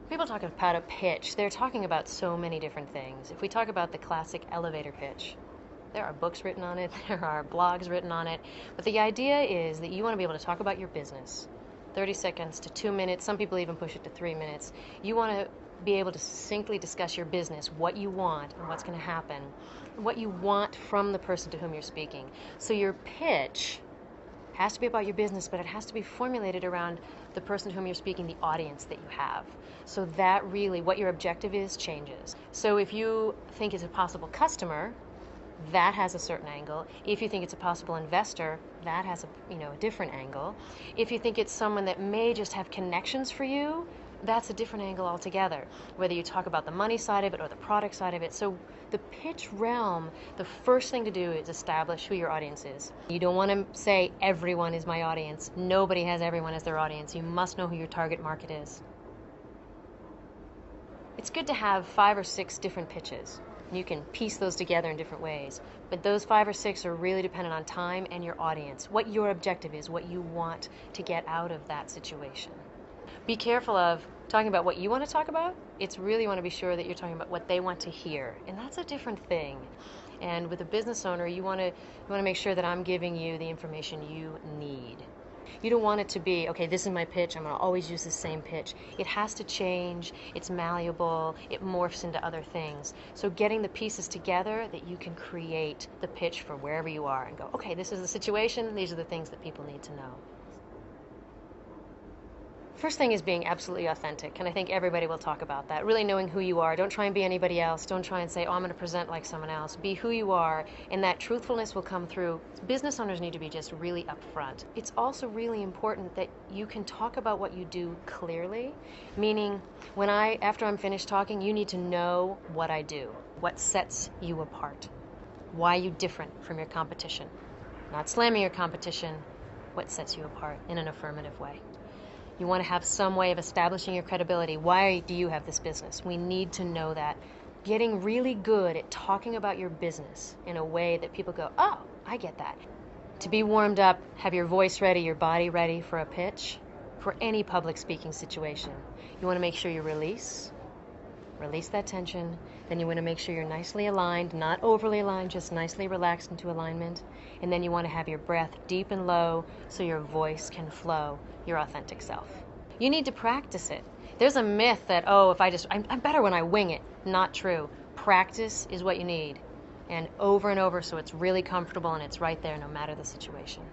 People talk about a pitch. They're talking about so many different things. If we talk about the classic elevator pitch, there are books written on it, there are blogs written on it, but the idea is that you want to be able to talk about your business. 30 seconds to 2 minutes, some people even push it to 3 minutes. You want to be able to succinctly discuss your business, what you want and what's going to happen, what you want from the person to whom you're speaking. So your pitch has to be about your business, but it has to be formulated around the person to whom you're speaking, the audience that you have. So that really, what your objective is, changes. So if you think it's a possible customer, that has a certain angle. If you think it's a possible investor, that has a different angle. If you think it's someone that may just have connections for you, that's a different angle altogether, whether you talk about the money side of it or the product side of it. So the pitch realm, the first thing to do is establish who your audience is. You don't want to say everyone is my audience. Nobody has everyone as their audience. You must know who your target market is. It's good to have 5 or 6 different pitches. You can piece those together in different ways, but those 5 or 6 are really dependent on time and your audience, what your objective is, what you want to get out of that situation. Be careful of talking about what you want to talk about. It's really, you want to be sure that you're talking about what they want to hear, and that's a different thing. And with a business owner, you want to make sure that I'm giving you the information you need. You don't want it to be, okay, this is my pitch, I'm going to always use the same pitch. It has to change, it's malleable, it morphs into other things. So getting the pieces together that you can create the pitch for wherever you are and go, okay, this is the situation, these are the things that people need to know. First thing is being absolutely authentic, and I think everybody will talk about that. Really knowing who you are. Don't try and be anybody else. Don't try and say, oh, I'm going to present like someone else. Be who you are, and that truthfulness will come through. Business owners need to be just really upfront. It's also really important that you can talk about what you do clearly, meaning after I'm finished talking, you need to know what I do, what sets you apart, why you're different from your competition. Not slamming your competition, what sets you apart in an affirmative way. You want to have some way of establishing your credibility. Why do you have this business? We need to know that. Getting really good at talking about your business in a way that people go, oh, I get that. To be warmed up, have your voice ready, your body ready for a pitch, for any public speaking situation. You want to make sure you release that tension. Then you want to make sure you're nicely aligned, not overly aligned, just nicely relaxed into alignment. And then you want to have your breath deep and low so your voice can flow, your authentic self. You need to practice it. There's a myth that, oh, I'm better when I wing it. Not true. Practice is what you need. And over so it's really comfortable and it's right there no matter the situation.